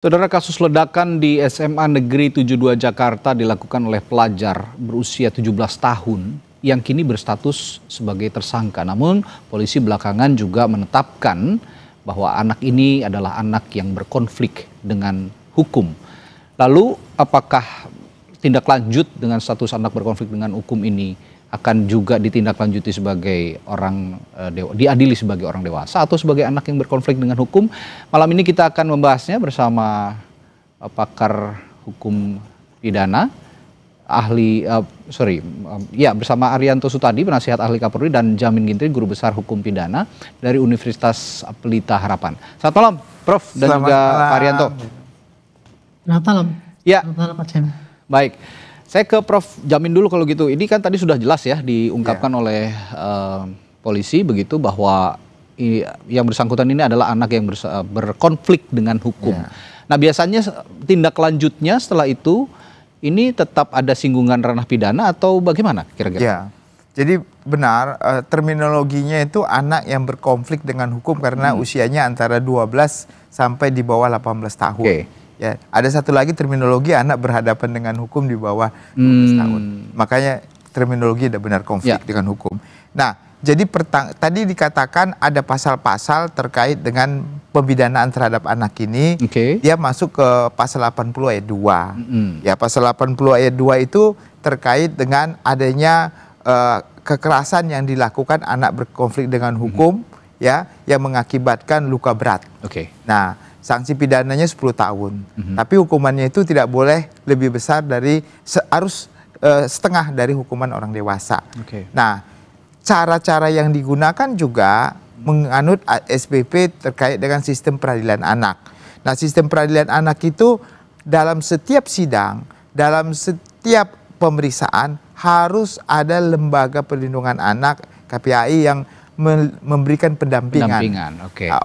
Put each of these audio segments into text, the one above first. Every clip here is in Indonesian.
Saudara, kasus ledakan di SMA Negeri 72 Jakarta dilakukan oleh pelajar berusia 17 tahun yang kini berstatus sebagai tersangka. Namun polisi belakangan juga menetapkan bahwa anak ini adalah anak yang berkonflik dengan hukum. Lalu apakah tindak lanjut dengan status anak berkonflik dengan hukum ini akan juga ditindaklanjuti sebagai diadili sebagai orang dewasa atau sebagai anak yang berkonflik dengan hukum? Malam ini kita akan membahasnya bersama pakar hukum pidana, bersama Arianto Sutadi, penasihat ahli Kapolri, dan Jamin Ginting, guru besar hukum pidana dari Universitas Pelita Harapan. Selamat malam, Prof. Dan juga Pak Arianto. Selamat malam. Ya. Selamat malam, Pak Jamin. Baik. Saya ke Prof. Jamin dulu kalau gitu. Ini kan tadi sudah jelas ya diungkapkan oleh polisi begitu bahwa yang bersangkutan ini adalah anak yang berkonflik dengan hukum. Nah, biasanya tindak lanjutnya setelah itu ini tetap ada singgungan ranah pidana atau bagaimana kira-kira? Ya. Jadi benar terminologinya itu anak yang berkonflik dengan hukum karena usianya antara 12 sampai di bawah 18 tahun. Oke. Ya, ada satu lagi terminologi anak berhadapan dengan hukum di bawah 12 tahun. Makanya terminologi ada benar konflik dengan hukum. Nah, jadi tadi dikatakan ada pasal-pasal terkait dengan pemidanaan terhadap anak ini. Dia masuk ke pasal 80 ayat 2. Ya, pasal 80 ayat 2 itu terkait dengan adanya kekerasan yang dilakukan anak berkonflik dengan hukum ya, yang mengakibatkan luka berat. Nah, sanksi pidananya 10 tahun. Tapi hukumannya itu tidak boleh lebih besar dari harus setengah dari hukuman orang dewasa. Nah, cara-cara yang digunakan juga menganut SPP terkait dengan sistem peradilan anak. Nah, sistem peradilan anak itu dalam setiap sidang, dalam setiap pemeriksaan harus ada lembaga perlindungan anak KPAI yang memberikan pendampingan.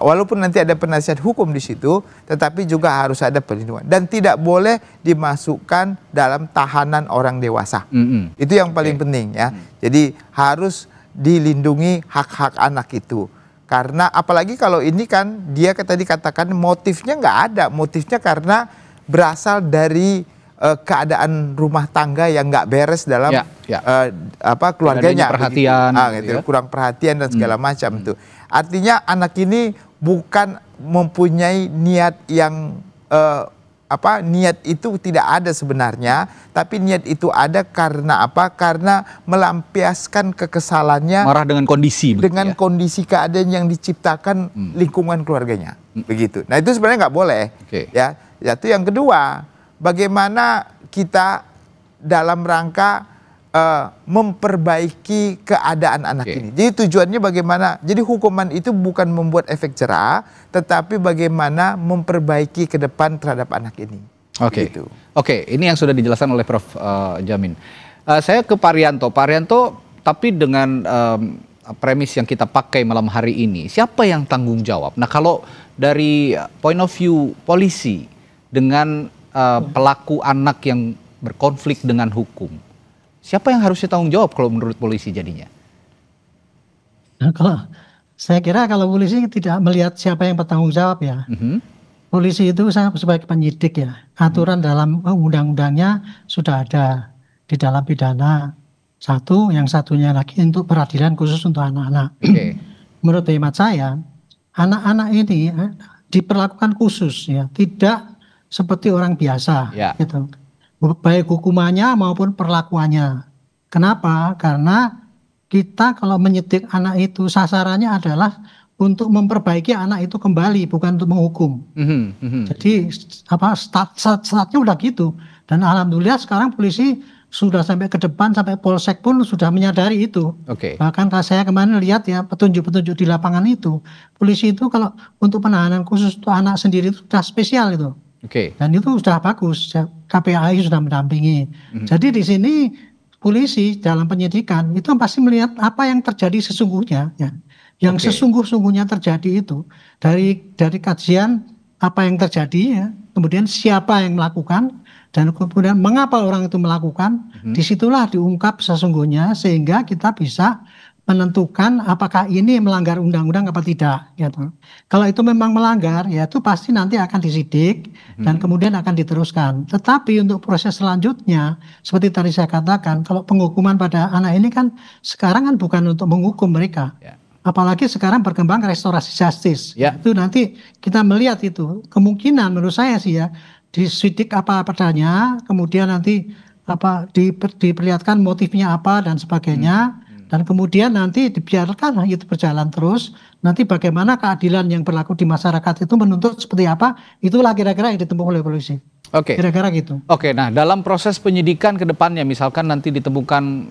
Walaupun nanti ada penasihat hukum di situ, tetapi juga harus ada perlindungan dan tidak boleh dimasukkan dalam tahanan orang dewasa. Itu yang paling penting ya. Jadi harus dilindungi hak-hak anak itu. Karena apalagi kalau ini kan dia tadi katakan motifnya nggak ada, motifnya karena berasal dari keadaan rumah tangga yang nggak beres dalam keluarganya, perhatian, kurang perhatian dan segala macam itu. Artinya anak ini bukan mempunyai niat yang niat itu tidak ada sebenarnya, tapi niat itu ada karena apa? Karena melampiaskan kekesalannya, marah dengan kondisi, kondisi keadaan yang diciptakan lingkungan keluarganya, begitu. Nah, itu sebenarnya nggak boleh, ya. Itu yang kedua. Bagaimana kita dalam rangka memperbaiki keadaan anak ini. Jadi tujuannya bagaimana? Jadi hukuman itu bukan membuat efek jera, tetapi bagaimana memperbaiki ke depan terhadap anak ini. Oke, ini yang sudah dijelaskan oleh Prof. Jamin. Saya ke Pak Arianto. Pak Arianto, tapi dengan premis yang kita pakai malam hari ini, siapa yang tanggung jawab? Nah, kalau dari point of view polisi dengan pelaku anak yang berkonflik dengan hukum, siapa yang harusnya tanggung jawab kalau menurut polisi jadinya? Nah, saya kira kalau polisi tidak melihat siapa yang bertanggung jawab ya. Polisi itu sebagai penyidik ya. Aturan dalam undang-undangnya sudah ada di dalam pidana satu, yang satunya lagi untuk peradilan khusus untuk anak-anak. Menurut hemat saya, anak-anak ini diperlakukan khusus ya, tidak seperti orang biasa, gitu. Baik hukumannya maupun perlakuannya. Kenapa? Karena kita kalau menyidik anak itu sasarannya adalah untuk memperbaiki anak itu kembali, bukan untuk menghukum. Jadi startnya udah gitu. Dan alhamdulillah sekarang polisi sudah sampai ke depan, sampai polsek pun sudah menyadari itu. Bahkan saya kemarin lihat ya petunjuk-petunjuk di lapangan itu, polisi itu kalau untuk penahanan khusus untuk anak sendiri itu sudah spesial itu. Dan itu sudah bagus, KPAI sudah mendampingi. Jadi di sini polisi dalam penyidikan itu pasti melihat apa yang terjadi sesungguhnya, ya. Yang sesungguh-sungguhnya terjadi itu dari kajian apa yang terjadi, ya. Kemudian siapa yang melakukan dan kemudian mengapa orang itu melakukan. Disitulah diungkap sesungguhnya sehingga kita bisa menentukan apakah ini melanggar undang-undang apa tidak, gitu. Kalau itu memang melanggar, ya itu pasti nanti akan disidik dan kemudian akan diteruskan. Tetapi untuk proses selanjutnya, seperti tadi saya katakan, kalau penghukuman pada anak ini kan sekarang kan bukan untuk menghukum mereka. Apalagi sekarang berkembang restorasi justice. Itu nanti kita melihat itu. Kemungkinan menurut saya sih ya, disidik apa adanya, kemudian nanti diperlihatkan motifnya apa dan sebagainya. Dan kemudian nanti dibiarkan itu berjalan terus. Nanti bagaimana keadilan yang berlaku di masyarakat itu menuntut seperti apa, itulah kira-kira yang ditempuh oleh polisi. Oke. Kira-kira gitu. Oke, nah dalam proses penyidikan ke depannya, misalkan nanti ditemukan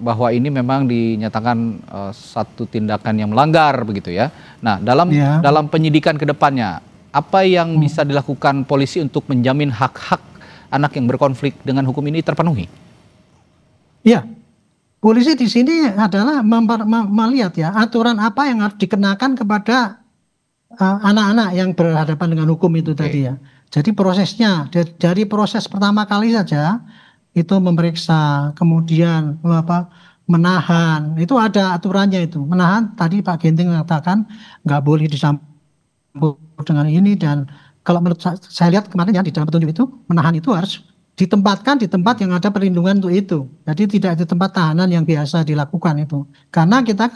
bahwa ini memang dinyatakan satu tindakan yang melanggar begitu ya. Nah dalam penyidikan ke depannya, apa yang bisa dilakukan polisi untuk menjamin hak-hak anak yang berkonflik dengan hukum ini terpenuhi? Iya. Polisi di sini adalah melihat ya aturan apa yang harus dikenakan kepada anak-anak yang berhadapan dengan hukum itu tadi ya. Jadi prosesnya dari proses pertama kali saja itu memeriksa, kemudian menahan, itu ada aturannya itu. Menahan tadi Pak Ginting mengatakan nggak boleh disambut dengan ini, dan kalau menurut saya lihat kemarin ya di dalam petunjuk itu menahan itu harus ditempatkan di tempat yang ada perlindungan untuk itu. Jadi tidak di tempat tahanan yang biasa dilakukan itu. Karena kita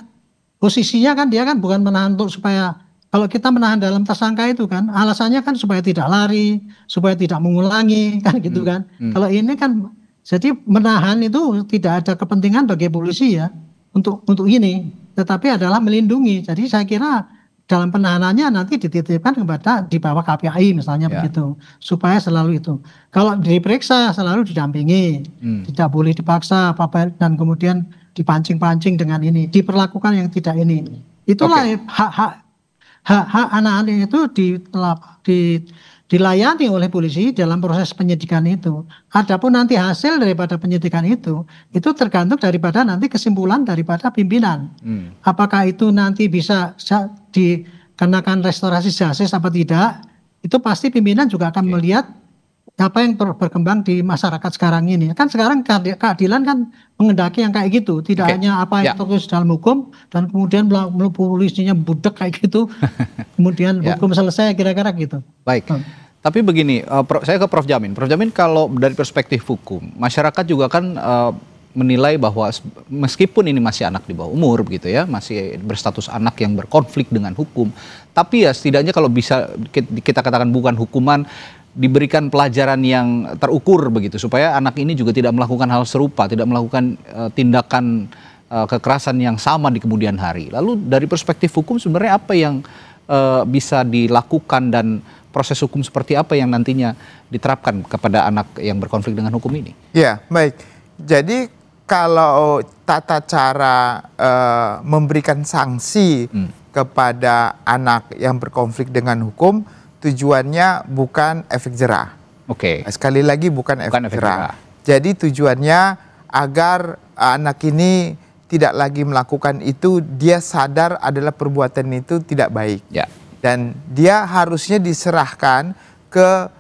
posisinya kan dia kan bukan menahan untuk supaya, kalau kita menahan dalam tersangka itu kan alasannya kan supaya tidak lari, supaya tidak mengulangi kan gitu kan. Kalau ini kan jadi menahan itu tidak ada kepentingan bagi polisi ya untuk ini, tetapi adalah melindungi. Jadi saya kira dalam penahanannya nanti dititipkan kepada di bawah KPAI misalnya begitu, supaya selalu itu. Kalau diperiksa selalu didampingi, tidak boleh dipaksa dan kemudian dipancing-pancing dengan ini, diperlakukan yang tidak ini. Itulah hak anak-anak itu dilayani oleh polisi dalam proses penyidikan itu. Adapun nanti hasil daripada penyidikan itu tergantung daripada nanti kesimpulan daripada pimpinan. Apakah itu nanti bisa dikenakan restorasi justice apa tidak, itu pasti pimpinan juga akan melihat apa yang berkembang di masyarakat sekarang ini. Kan sekarang keadilan kan mengendaki yang kayak gitu, tidak hanya apa yang tertulis dalam hukum dan kemudian polisinya budek kayak gitu, kemudian hukum selesai, kira-kira gitu. Baik. Tapi begini, saya ke Prof. Jamin. Prof. Jamin, kalau dari perspektif hukum, masyarakat juga kan menilai bahwa meskipun ini masih anak di bawah umur begitu ya, masih berstatus anak yang berkonflik dengan hukum, tapi ya setidaknya kalau bisa kita katakan bukan hukuman, diberikan pelajaran yang terukur begitu, supaya anak ini juga tidak melakukan hal serupa, tidak melakukan tindakan kekerasan yang sama di kemudian hari. Lalu dari perspektif hukum sebenarnya apa yang bisa dilakukan dan proses hukum seperti apa yang nantinya diterapkan kepada anak yang berkonflik dengan hukum ini? Ya, baik. Jadi kalau tata cara memberikan sanksi kepada anak yang berkonflik dengan hukum, tujuannya bukan efek jerah. Sekali lagi bukan efek jerah. Jadi tujuannya agar anak ini tidak lagi melakukan itu, dia sadar adalah perbuatan itu tidak baik. Dan dia harusnya diserahkan ke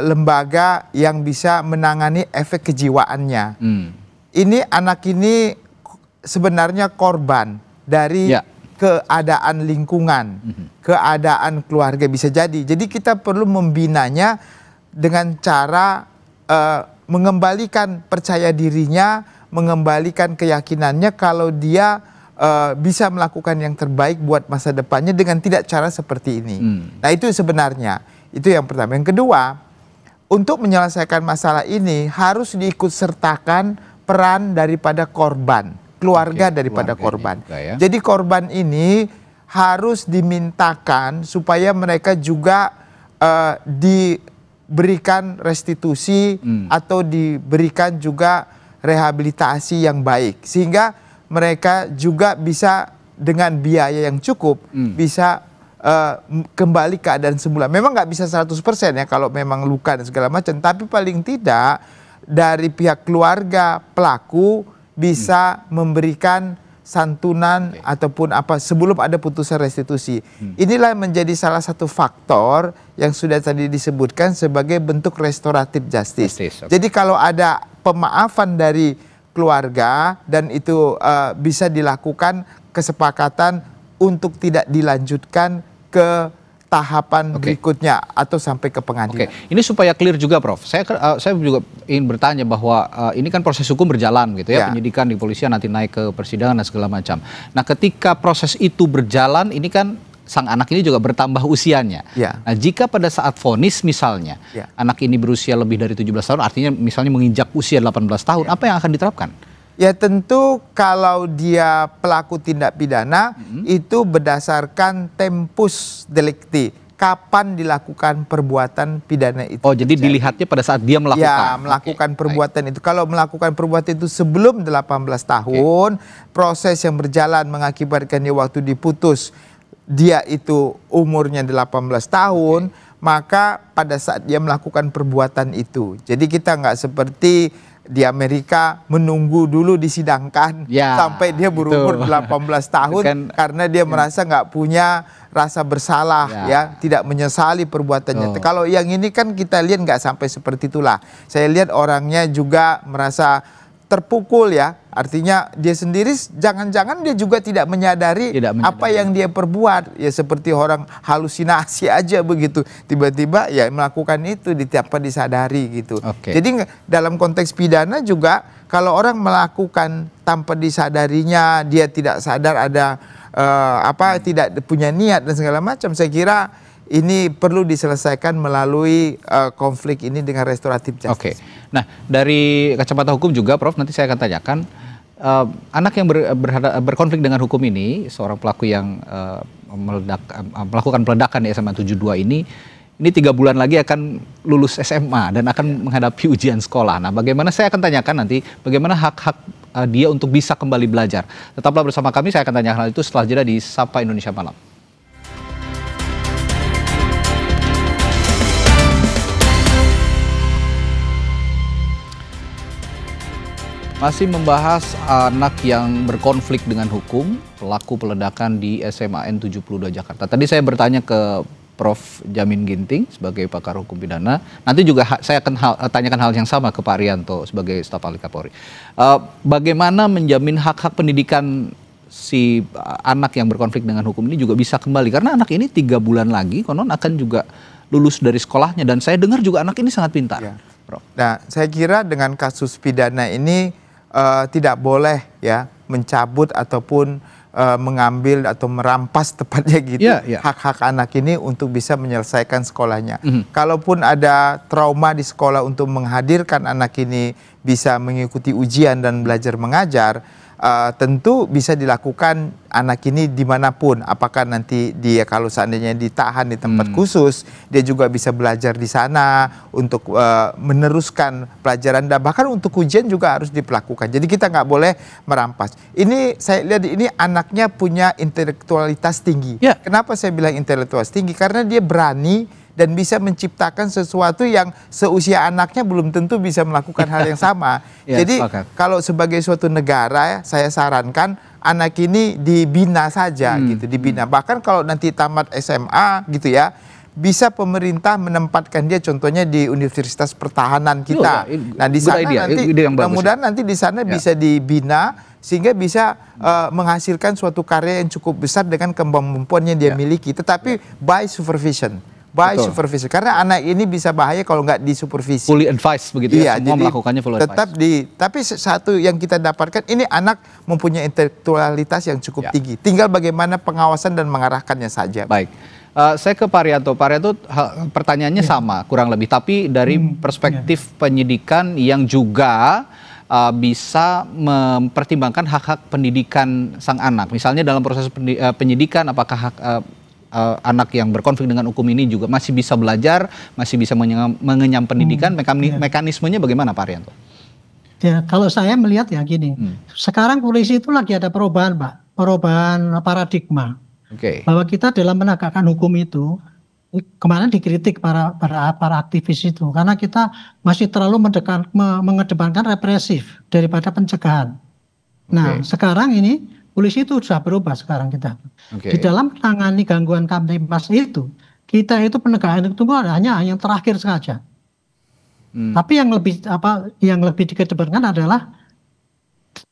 lembaga yang bisa menangani efek kejiwaannya. Ini anak ini sebenarnya korban dari keadaan lingkungan, keadaan keluarga bisa jadi. Jadi kita perlu membinanya dengan cara mengembalikan percaya dirinya, mengembalikan keyakinannya kalau dia bisa melakukan yang terbaik buat masa depannya dengan tidak cara seperti ini. Nah itu sebenarnya, itu yang pertama. Yang kedua, untuk menyelesaikan masalah ini harus diikut sertakan peran daripada korban, keluarga daripada korban. Jadi korban ini harus dimintakan supaya mereka juga diberikan restitusi atau diberikan juga rehabilitasi yang baik, sehingga mereka juga bisa dengan biaya yang cukup bisa kembali keadaan semula. Memang nggak bisa 100% ya kalau memang luka dan segala macam, tapi paling tidak dari pihak keluarga pelaku bisa memberikan santunan ataupun apa sebelum ada putusan restitusi. Inilah menjadi salah satu faktor yang sudah tadi disebutkan sebagai bentuk restoratif justice. Jadi kalau ada pemaafan dari keluarga dan itu bisa dilakukan kesepakatan untuk tidak dilanjutkan ke tahapan berikutnya atau sampai ke pengadilan. Ini supaya clear juga, Prof. Saya juga ingin bertanya bahwa ini kan proses hukum berjalan gitu ya, penyidikan di polisian nanti naik ke persidangan dan segala macam. Nah, ketika proses itu berjalan, ini kan sang anak ini juga bertambah usianya. Nah, jika pada saat vonis misalnya anak ini berusia lebih dari 17 tahun, artinya misalnya menginjak usia 18 tahun, apa yang akan diterapkan? Ya tentu kalau dia pelaku tindak pidana itu berdasarkan tempus delicti, kapan dilakukan perbuatan pidana itu. Oh, jadi dilihatnya pada saat dia melakukan. Ya, melakukan perbuatan itu. Kalau melakukan perbuatan itu sebelum 18 tahun, proses yang berjalan mengakibatkan dia waktu diputus dia itu umurnya 18 tahun, maka pada saat dia melakukan perbuatan itu. Jadi kita nggak seperti di Amerika menunggu dulu disidangkan sampai dia berumur 18 tahun karena dia merasa nggak punya rasa bersalah, tidak menyesali perbuatannya. Kalau yang ini kan kita lihat nggak sampai seperti itulah. Saya lihat orangnya juga merasa terpukul ya, artinya dia sendiri jangan-jangan dia juga tidak menyadari apa yang dia perbuat, ya seperti orang halusinasi aja begitu, tiba-tiba ya melakukan itu tanpa disadari gitu. Jadi dalam konteks pidana juga kalau orang melakukan tanpa disadarinya, dia tidak sadar ada tidak punya niat dan segala macam, saya kira ini perlu diselesaikan melalui konflik ini dengan restoratif justice. Nah, dari kacamata hukum juga, Prof, nanti saya akan tanyakan anak yang berkonflik dengan hukum ini, seorang pelaku yang melakukan peledakan di SMA 72 ini 3 bulan lagi akan lulus SMA dan akan menghadapi ujian sekolah. Nah, bagaimana, saya akan tanyakan nanti bagaimana hak-hak dia untuk bisa kembali belajar. Tetaplah bersama kami, saya akan tanyakan hal itu setelah jeda di Sapa Indonesia Malam. Masih membahas anak yang berkonflik dengan hukum, pelaku peledakan di SMAN 72 Jakarta. Tadi saya bertanya ke Prof. Jamin Ginting sebagai pakar hukum pidana. Nanti juga saya akan tanyakan hal yang sama ke Pak Arianto sebagai staf ahli Kapolri. Bagaimana menjamin hak-hak pendidikan si anak yang berkonflik dengan hukum ini juga bisa kembali? Karena anak ini 3 bulan lagi konon akan juga lulus dari sekolahnya, dan saya dengar juga anak ini sangat pintar. Prof. Nah, saya kira dengan kasus pidana ini tidak boleh ya mencabut ataupun mengambil atau merampas tepatnya gitu hak-hak anak ini untuk bisa menyelesaikan sekolahnya. Kalaupun ada trauma di sekolah untuk menghadirkan anak ini bisa mengikuti ujian dan belajar mengajar, tentu bisa dilakukan anak ini dimanapun. Apakah nanti dia kalau seandainya ditahan di tempat khusus, dia juga bisa belajar di sana untuk meneruskan pelajaran, dan bahkan untuk ujian juga harus diperlakukan. Jadi kita nggak boleh merampas. Ini saya lihat ini anaknya punya intelektualitas tinggi. Kenapa saya bilang intelektualitas tinggi? Karena dia berani dan bisa menciptakan sesuatu yang seusia anaknya belum tentu bisa melakukan hal yang sama. Jadi kalau sebagai suatu negara, saya sarankan anak ini dibina saja gitu, dibina. Bahkan kalau nanti tamat SMA gitu ya, bisa pemerintah menempatkan dia contohnya di Universitas Pertahanan kita. Nah, di sana nanti mudah-mudahan nanti di sana bisa dibina sehingga bisa menghasilkan suatu karya yang cukup besar dengan kemampuan yang dia miliki, tetapi by supervision. Supervisi, karena anak ini bisa bahaya kalau nggak disupervisi. Fully advised begitu ya, semua melakukannya full advised. Tapi satu yang kita dapatkan, ini anak mempunyai intelektualitas yang cukup tinggi. Tinggal bagaimana pengawasan dan mengarahkannya saja. Baik, saya ke Pak Arianto. Pak Arianto, pertanyaannya sama kurang lebih, tapi dari perspektif penyidikan yang juga bisa mempertimbangkan hak-hak pendidikan sang anak. Misalnya dalam proses penyidikan, apakah hak anak yang berkonflik dengan hukum ini juga masih bisa belajar, masih bisa mengenyam pendidikan, mekanismenya bagaimana Pak Arianto? Ya, kalau saya melihat ya gini, sekarang polisi itu lagi ada perubahan, Pak, perubahan paradigma. Bahwa kita dalam menegakkan hukum itu, kemarin dikritik para aktivis itu, karena kita masih terlalu mengedepankan represif daripada pencegahan. Nah, sekarang ini polisi itu sudah berubah sekarang kita. Di dalam menangani gangguan kamtibmas itu, kita itu penegakan itu hanya yang terakhir saja. Tapi yang lebih dikedepankan adalah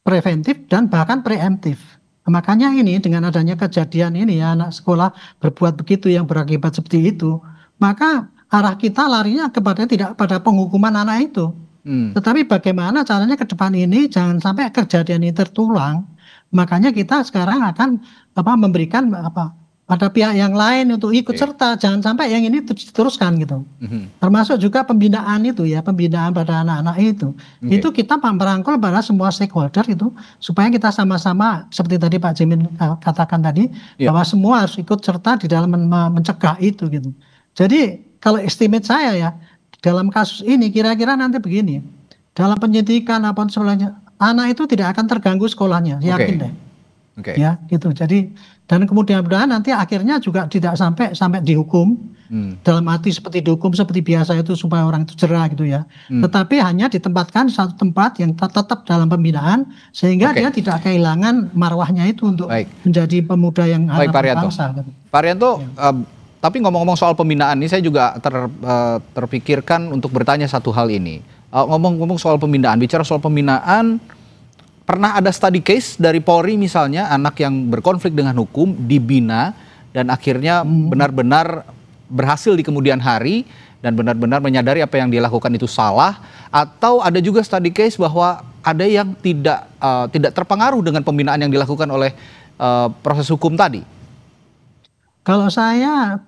preventif dan bahkan preemptif. Makanya ini dengan adanya kejadian ini ya anak sekolah berbuat begitu yang berakibat seperti itu, maka arah kita larinya kepada tidak pada penghukuman anak itu. Tetapi bagaimana caranya ke depan ini jangan sampai kejadian ini tertulang. Makanya kita sekarang akan memberikan pada pihak yang lain untuk ikut serta, jangan sampai yang ini diteruskan gitu. Termasuk juga pembinaan itu ya, pembinaan pada anak-anak itu. Itu kita merangkul pada semua stakeholder itu supaya kita sama-sama seperti tadi Pak Jimin katakan tadi bahwa semua harus ikut serta di dalam mencegah itu gitu. Jadi kalau estimate saya ya dalam kasus ini kira-kira nanti begini, dalam penyidikan apa sebagainya, anak itu tidak akan terganggu sekolahnya, yakin deh. Ya gitu. Jadi dan kemudian nanti akhirnya juga tidak sampai dihukum dalam arti seperti dihukum seperti biasa itu supaya orang itu jerah gitu ya. Tetapi hanya ditempatkan di satu tempat yang tetap dalam pembinaan sehingga dia tidak kehilangan marwahnya itu untuk menjadi pemuda yang harapan bangsa. Gitu. Pak Arianto, tapi ngomong-ngomong soal pembinaan ini saya juga terpikirkan untuk bertanya satu hal ini. Ngomong-ngomong soal pembinaan, bicara soal pembinaan, pernah ada study case dari Polri misalnya anak yang berkonflik dengan hukum dibina dan akhirnya benar-benar berhasil di kemudian hari dan benar-benar menyadari apa yang dia lakukan itu salah, atau ada juga study case bahwa ada yang tidak terpengaruh dengan pembinaan yang dilakukan oleh proses hukum tadi? Kalau saya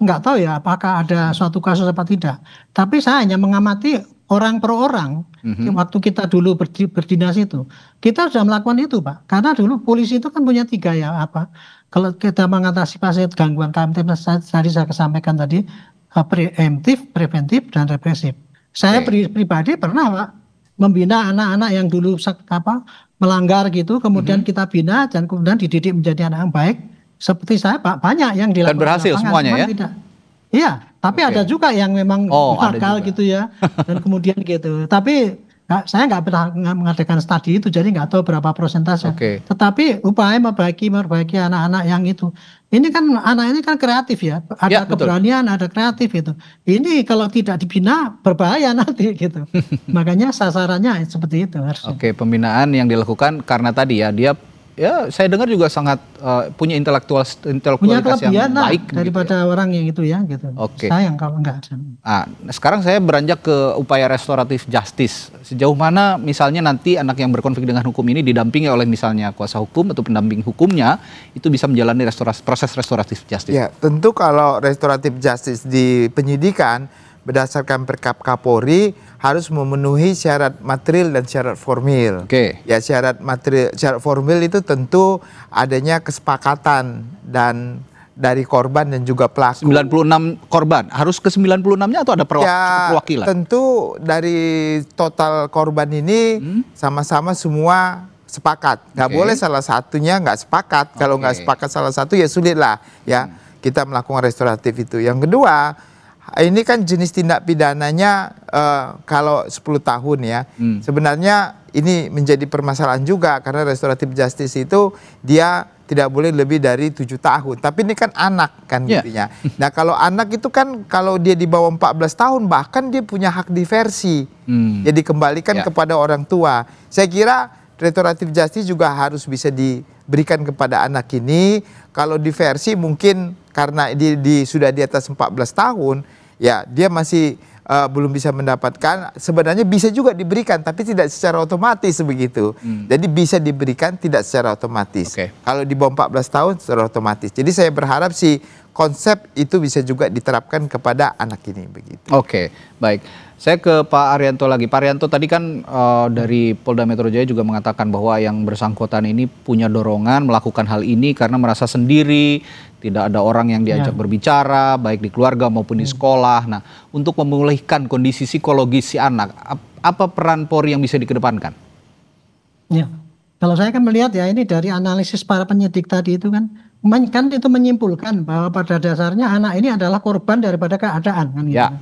nggak tahu ya apakah ada suatu kasus apa tidak, tapi saya hanya mengamati orang per orang. Waktu kita dulu berdinas itu, kita sudah melakukan itu Pak. Karena dulu polisi itu kan punya 3 ya kalau kita mengatasi pasien gangguan kamtipmas tadi saya sampaikan tadi, preemptif, preventif, dan represif. Saya pribadi pernah Pak membina anak-anak yang dulu melanggar gitu, kemudian kita bina dan kemudian dididik menjadi anak yang baik. Seperti saya Pak, banyak yang dilakukan. Dan berhasil semuanya ya? Iya, tapi ada juga yang memang gagal gitu ya, dan kemudian gitu. Tapi saya nggak pernah mengadakan studi itu, jadi nggak tahu berapa persentase. Tetapi upaya memperbaiki anak-anak yang itu. Ini kan anak ini kan kreatif ya, ada keberanian, ada kreatif itu. Ini kalau tidak dibina berbahaya nanti gitu. Makanya sasarannya seperti itu harusnya. Pembinaan yang dilakukan karena tadi ya saya dengar juga sangat punya intelektualitas yang baik daripada orang yang itu ya gitu. Sayang kalau enggak ada. Sekarang saya beranjak ke upaya restoratif justice. Sejauh mana misalnya nanti anak yang berkonflik dengan hukum ini didampingi oleh misalnya kuasa hukum atau pendamping hukumnya itu bisa menjalani proses restoratif justice? Ya, tentu kalau restoratif justice di penyidikan berdasarkan Perkap Kapolri harus memenuhi syarat material dan syarat formil. Ya, syarat material, syarat formil itu tentu adanya kesepakatan dan dari korban dan juga pelaku. 96 korban, harus ke 96-nya atau ada perwakilan? Tentu dari total korban ini sama-sama semua sepakat. Nggak boleh salah satunya nggak sepakat. Kalau nggak sepakat salah satu ya sulit lah ya kita melakukan restoratif itu. Yang kedua, ini kan jenis tindak pidananya kalau 10 tahun ya. Sebenarnya ini menjadi permasalahan juga karena restoratif justice itu dia tidak boleh lebih dari 7 tahun. Tapi ini kan anak kan intinya. Nah kalau anak itu kan kalau dia di bawah 14 tahun bahkan dia punya hak diversi. Jadi kembalikan kepada orang tua. Saya kira restoratif justice juga harus bisa diberikan kepada anak ini. Kalau diversi mungkin karena sudah di atas 14 tahun, ya dia masih belum bisa mendapatkan, sebenarnya bisa juga diberikan, tapi tidak secara otomatis begitu. Jadi bisa diberikan tidak secara otomatis. Kalau di bawah 14 tahun secara otomatis. Jadi saya berharap sih konsep itu bisa juga diterapkan kepada anak ini begitu. Baik. Saya ke Pak Arianto lagi. Pak Arianto tadi kan dari Polda Metro Jaya juga mengatakan bahwa yang bersangkutan ini punya dorongan melakukan hal ini karena merasa sendiri, tidak ada orang yang diajak berbicara, baik di keluarga maupun di sekolah. Nah, untuk memulihkan kondisi psikologis si anak, apa peran Polri yang bisa dikedepankan? Ya, kalau saya kan melihat ya ini dari analisis para penyidik tadi itu kan itu menyimpulkan bahwa pada dasarnya anak ini adalah korban daripada keadaan kan gitu.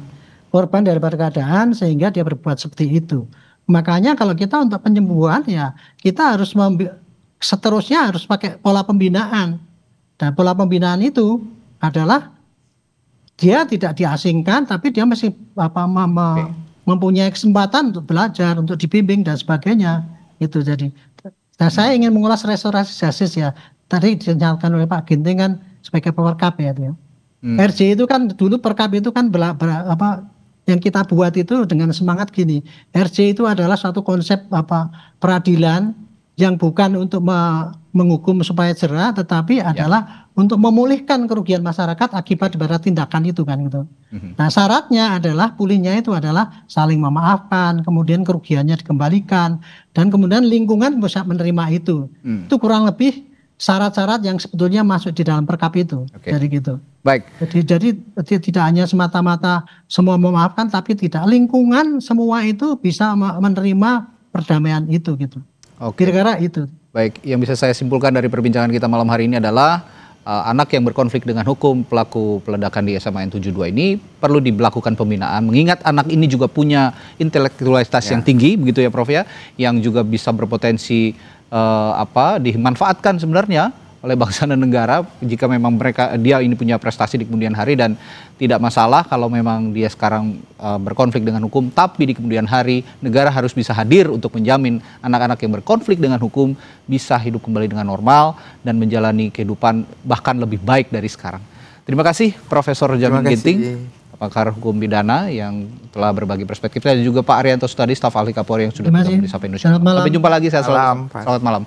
Korban daripada keadaan sehingga dia berbuat seperti itu. Makanya kalau kita untuk penyembuhan ya kita harus seterusnya harus pakai pola pembinaan. Dan pola pembinaan itu adalah dia tidak diasingkan tapi dia masih mempunyai kesempatan untuk belajar, untuk dibimbing dan sebagainya. Itu jadi Nah, saya ingin mengulas restorasi justice ya. Tadi dinyatakan oleh Pak Ginting kan sebagai perkap ya. RJ itu kan dulu perkap itu kan yang kita buat itu dengan semangat gini. RJ itu adalah suatu konsep peradilan yang bukan untuk menghukum supaya jerah, tetapi adalah untuk memulihkan kerugian masyarakat akibat dari tindakan itu kan gitu. Nah, syaratnya adalah pulihnya itu adalah saling memaafkan, kemudian kerugiannya dikembalikan, dan kemudian lingkungan bisa menerima itu. Itu kurang lebih syarat-syarat yang sebetulnya masuk di dalam perkap itu. Jadi gitu. Baik. Jadi tidak hanya semata-mata semua memaafkan, tapi tidak, lingkungan semua itu bisa menerima perdamaian itu gitu. Kira-kira itu. Baik, yang bisa saya simpulkan dari perbincangan kita malam hari ini adalah anak yang berkonflik dengan hukum, pelaku peledakan di SMA N72 ini perlu dilakukan pembinaan, mengingat anak ini juga punya intelektualitas yang tinggi, begitu ya Prof ya, yang juga bisa berpotensi dimanfaatkan sebenarnya oleh bangsa dan negara jika memang dia ini punya prestasi di kemudian hari, dan tidak masalah kalau memang dia sekarang berkonflik dengan hukum, tapi di kemudian hari negara harus bisa hadir untuk menjamin anak-anak yang berkonflik dengan hukum bisa hidup kembali dengan normal dan menjalani kehidupan bahkan lebih baik dari sekarang. Terima kasih Profesor Jamin Ginting, pakar hukum pidana yang telah berbagi perspektif, dan juga Pak Arianto Sutadi, staf ahli Kapolri yang sudah bergabung di Sapa Indonesia. Selamat malam. Sampai jumpa lagi, selamat malam.